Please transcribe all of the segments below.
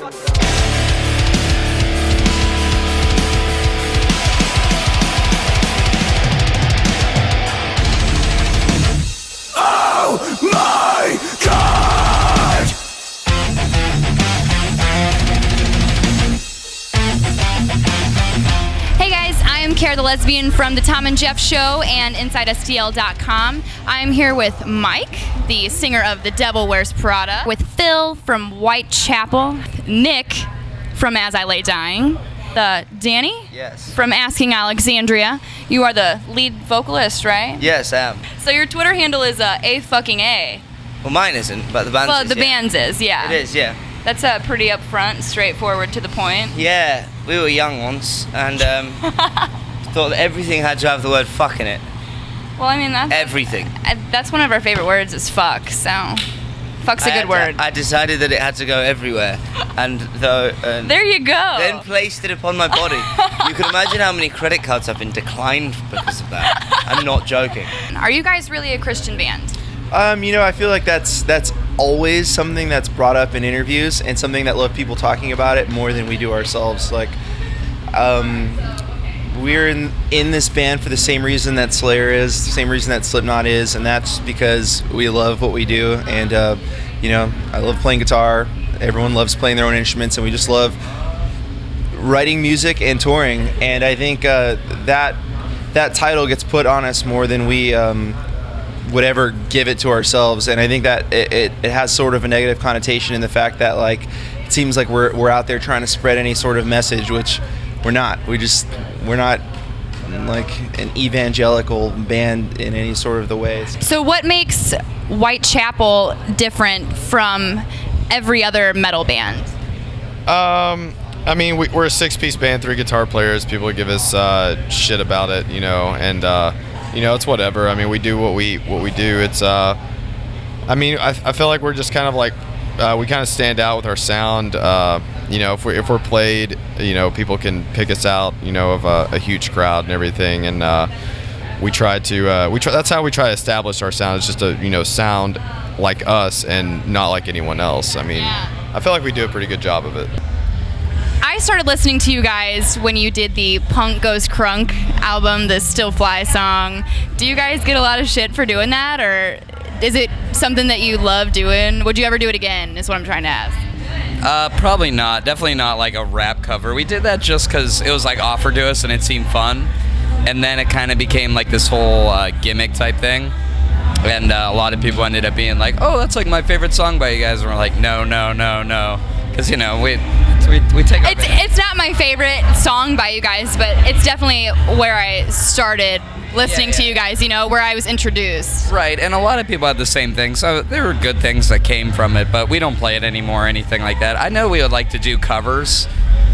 Oh my God! Hey guys, I am Kara the Lesbian from the Thom And Jeff Show and InsideSTL.com. I'm here with Mike, the singer of The Devil Wears Prada, with Phil from Whitechapel, Nick from As I Lay Dying, Danny? Yes. From Asking Alexandria. You are the lead vocalist, right? Yes, I am. So your Twitter handle is A. Well, mine isn't, but the band's Well, is, the yeah. band's is, yeah. It is, yeah. That's pretty upfront, straightforward, to the point. Yeah, we were young once, and thought that everything had to have the word fuck in it. Well, I mean, Everything. That's one of our favorite words is fuck, so fuck's a good word. I decided that it had to go everywhere, and There you go. then placed it upon my body. You can imagine how many credit cards have been declined because of that. I'm not joking. Are you guys really a Christian band? I feel like that's always something that's brought up in interviews and something that love people talking about it more than we do ourselves. Like, we're in this band for the same reason that Slayer is, the same reason that Slipknot is, and that's because we love what we do. And I love playing guitar. Everyone loves playing their own instruments, and we just love writing music and touring. And I think that title gets put on us more than we would ever give it to ourselves, and I think that it has sort of a negative connotation in the fact that like it seems like we're out there trying to spread any sort of message, which we're not. We're not like an evangelical band in any sort of the ways. So what makes Whitechapel different from every other metal band? I mean, we're a 6-piece band, 3 guitar players. People give us shit about it, and it's whatever. I mean, we do what we do. It's I feel like we're just kind of like we kind of stand out with our sound. If we're played, people can pick us out, of a huge crowd and everything. And that's how we try to establish our sound. It's just to sound like us and not like anyone else. I mean, I feel like we do a pretty good job of it. I started listening to you guys when you did the Punk Goes Crunk album, the Still Fly song. Do you guys get a lot of shit for doing that, or is it something that you love doing? Would you ever do it again, is what I'm trying to ask. Probably not. Definitely not like a rap cover. We did that just because it was like offered to us and it seemed fun. And then it kind of became like this whole gimmick type thing. And a lot of people ended up being like, oh, that's like my favorite song by you guys. And we're like, no. Because, we take our It's not my favorite song by you guys, but it's definitely where I started listening to you guys, where I was introduced. Right, and a lot of people had the same thing, so there were good things that came from it, but we don't play it anymore or anything like that. I know we would like to do covers,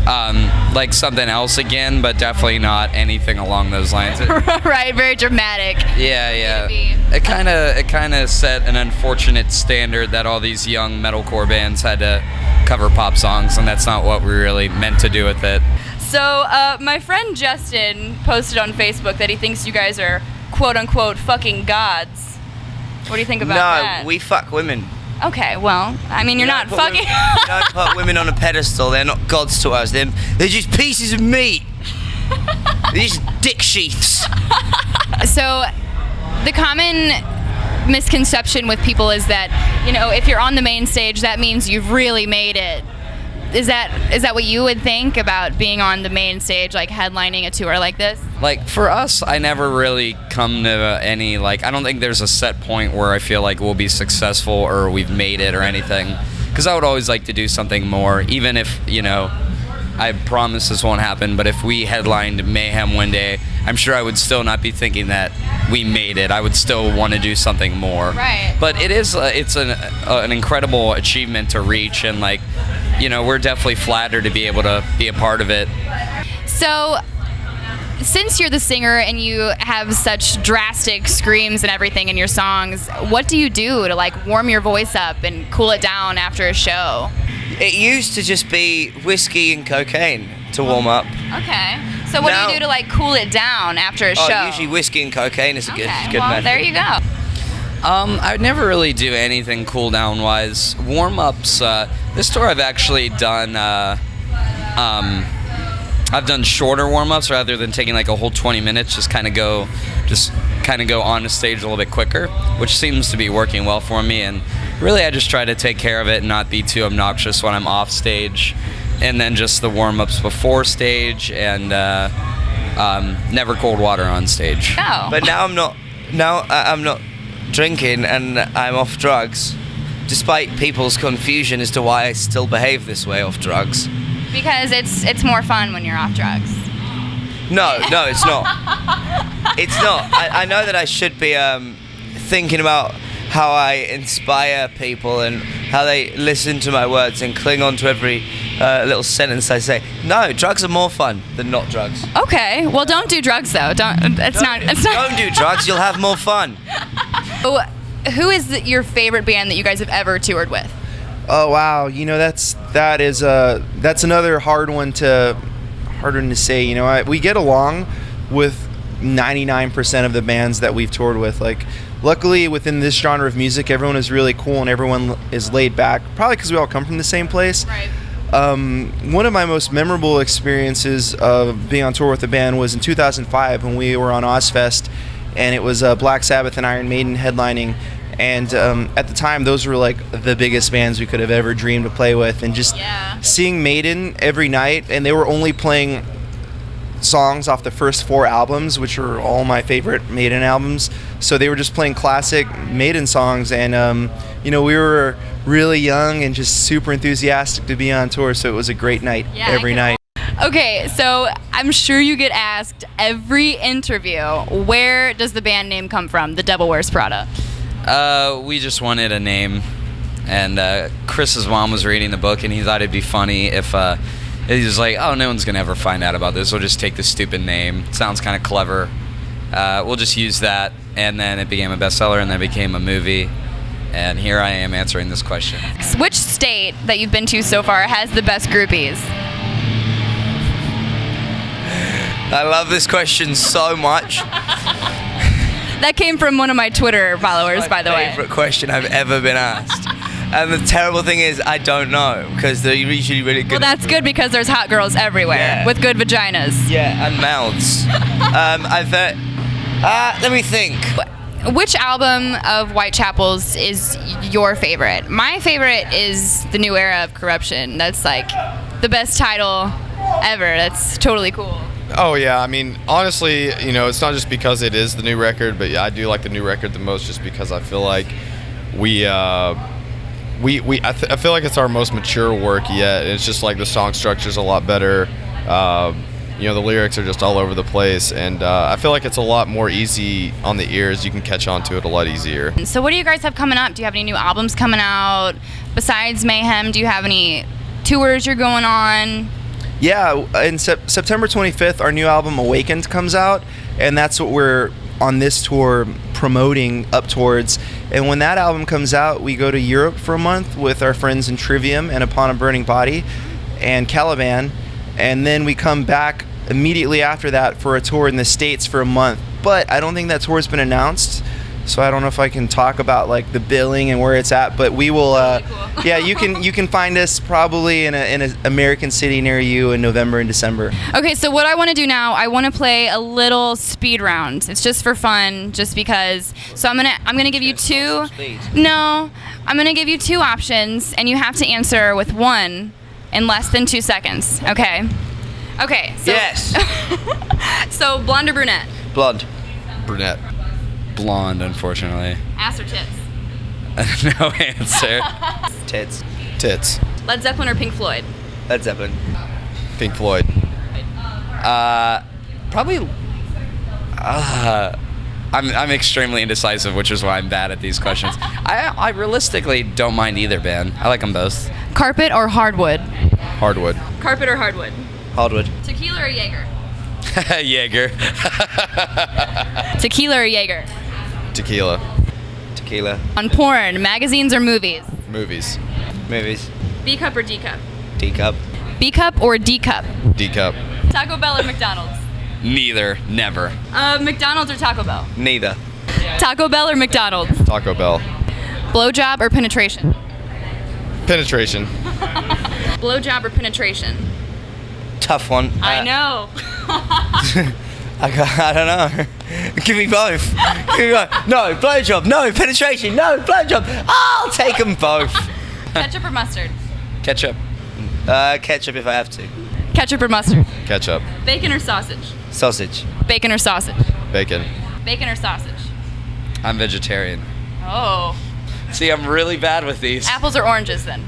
like something else again, but definitely not anything along those lines. Right, very dramatic. Yeah. It kind of set an unfortunate standard that all these young metalcore bands had to cover pop songs, and that's not what we really meant to do with it. So my friend Justin posted on Facebook that he thinks you guys are quote-unquote fucking gods. What do you think about that? No, we fuck women. Okay, well, I mean, you're not fucking... We don't put women on a pedestal. They're not gods to us. They're just pieces of meat. They're just dick sheaths. So the common misconception with people is that, if you're on the main stage, that means you've really made it. Is that what you would think about being on the main stage, like headlining a tour like this? Like, for us, I never really come to any, I don't think there's a set point where I feel like we'll be successful or we've made it or anything. Because I would always like to do something more, even if, I promise this won't happen, but if we headlined Mayhem one day, I'm sure I would still not be thinking that we made it. I would still want to do something more. Right. But it's an incredible achievement to reach, and we're definitely flattered to be able to be a part of it. So, since you're the singer and you have such drastic screams and everything in your songs, what do you do to warm your voice up and cool it down after a show? It used to just be whiskey and cocaine to warm up. Okay. So what do you do to cool it down after a show? Usually whiskey and cocaine is a good well, method. there you go. I'd never really do anything cool down wise. Warm ups. This tour I've actually done. I've done shorter warm ups rather than taking like a whole 20 minutes. Just kind of go on the stage a little bit quicker, which seems to be working well for me. And really, I just try to take care of it and not be too obnoxious when I'm off stage. And then just the warm ups before stage, and never cold water on stage. Oh. But now I'm not. Now I'm not drinking and I'm off drugs, despite people's confusion as to why I still behave this way off drugs. Because it's more fun when you're off drugs. No, it's not. It's not. I know that I should be thinking about how I inspire people and how they listen to my words and cling on to every little sentence I say. No, drugs are more fun than not drugs. Okay. Well, don't do drugs though. It's not. Don't do drugs. You'll have more fun. So, who is your favorite band that you guys have ever toured with? Oh wow, that's another hard one to say. We get along with 99% of the bands that we've toured with. Like, luckily within this genre of music, everyone is really cool and everyone is laid back. Probably because we all come from the same place. Right. One of my most memorable experiences of being on tour with the band was in 2005 when we were on Ozfest, and it was Black Sabbath and Iron Maiden headlining. And at the time, those were like the biggest bands we could have ever dreamed to play with. And just seeing Maiden every night, and they were only playing songs off the first 4 albums, which are all my favorite Maiden albums. So they were just playing classic Maiden songs, and we were really young and just super enthusiastic to be on tour. So it was a great night every night. Okay, so I'm sure you get asked every interview, where does the band name come from, The Devil Wears Prada? We just wanted a name, and Chris's mom was reading the book, and he thought it'd be funny if he was like, "Oh, no one's gonna ever find out about this. We'll just take this stupid name. It sounds kind of clever. We'll just use that." And then it became a bestseller, and then it became a movie. And here I am answering this question. Which state that you've been to so far has the best groupies? I love this question so much. That came from one of my Twitter followers, by the way. Favorite question I've ever been asked. And the terrible thing is, I don't know, because they're usually really good. Well, that's good because there's hot girls everywhere with good vaginas. Yeah, and mouths. Let me think. Which album of Whitechapel's is your favorite? My favorite is The New Era of Corruption. That's like the best title ever. That's totally cool. Oh yeah, I mean, honestly, it's not just because it is the new record, but yeah, I do like the new record the most, just because I feel like I feel like it's our most mature work yet. It's just like the song structure's a lot better. The lyrics are just all over the place, and I feel like it's a lot more easy on the ears. You can catch on to it a lot easier. So what do you guys have coming up? Do you have any new albums coming out? Besides Mayhem, do you have any tours you're going on? Yeah, in September 25th, our new album Awakened comes out, and that's what we're on this tour promoting up towards. And when that album comes out, we go to Europe for a month with our friends in Trivium and Upon a Burning Body and Caliban, and then we come back immediately after that for a tour in the States for a month. But I don't think that tour's been announced, so I don't know if I can talk about like the billing and where it's at, but we will yeah, you can find us probably in an American city near you in November and December. Okay, so what I want to do now, I want to play a little speed round. It's just for fun, just because. So I'm gonna give you two. No, I'm gonna give you 2 options, and you have to answer with one in less than 2 seconds. Okay. Okay. So, Yes. So blonde or brunette? Blonde. Brunette. Blonde, unfortunately. Ass or tits? No answer. Tits. Tits. Led Zeppelin or Pink Floyd? Led Zeppelin. Pink Floyd. Probably. I'm extremely indecisive, which is why I'm bad at these questions. I realistically don't mind either band. I like them both. Carpet or hardwood? Hardwood. Carpet or hardwood? Hardwood. Tequila or Jaeger? Jaeger. Tequila or Jaeger? Tequila. Tequila. On porn, magazines or movies? Movies. Movies. B cup or D cup? D cup. B cup or D cup? D cup. Taco Bell or McDonald's? Neither. Never. McDonald's or Taco Bell? Neither. Taco Bell or McDonald's? Taco Bell. Blowjob or penetration? Penetration. Blowjob or penetration? Tough one. I know. I don't know. Give me both. Give me both. No, blowjob. No, penetration. No, blowjob. I'll take them both. Ketchup or mustard? Ketchup. Ketchup if I have to. Ketchup or mustard? Ketchup. Bacon or sausage? Sausage. Bacon or sausage? Bacon. Bacon or sausage? I'm vegetarian. Oh. See, I'm really bad with these. Apples or oranges then?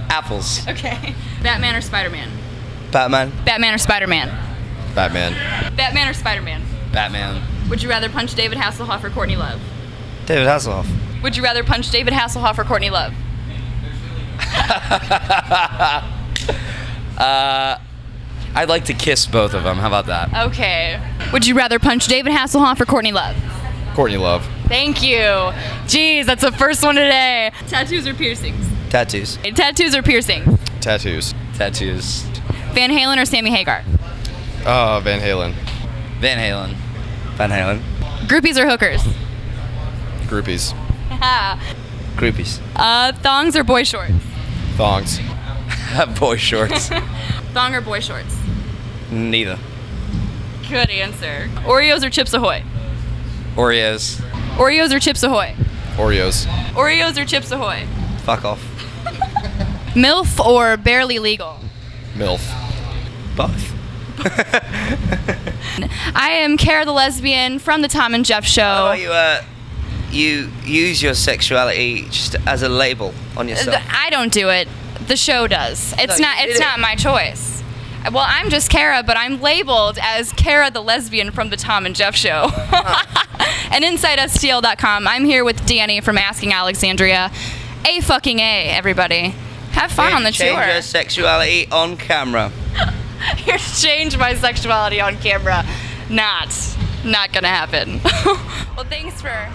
Apples. Okay. Batman or Spider-Man? Batman. Batman or Spider-Man? Batman. Batman or Spider-Man? Batman. Would you rather punch David Hasselhoff or Courtney Love? David Hasselhoff. Would you rather punch David Hasselhoff or Courtney Love? I'd like to kiss both of them. How about that? Okay. Would you rather punch David Hasselhoff or Courtney Love? Courtney Love. Thank you. Jeez, that's the first one today. Tattoos or piercings? Tattoos. Tattoos or piercings? Tattoos. Tattoos. Van Halen or Sammy Hagar? Van Halen. Van Halen. Van Halen. Groupies or hookers? Groupies. Groupies. Thongs or boy shorts? Thongs. Boy shorts. Thong or boy shorts? Neither. Good answer. Oreos or Chips Ahoy? Oreos. Oreos or Chips Ahoy? Oreos. Oreos or Chips Ahoy? Fuck off. MILF or barely legal? MILF. Both. I am Kara the Lesbian from the Thom And Jeff Show. How about you use your sexuality just as a label on yourself? I don't do it. The show does. It's No, not. you did It's it. not my choice. Well, I'm just Kara, but I'm labeled as Kara the Lesbian from the Thom And Jeff Show. And InsideSTL.com. I'm here with Danny from Asking Alexandria. A fucking A, everybody. Have fun on the Change tour. your sexuality on camera. Here to change my sexuality on camera. Not gonna happen. Well, thanks for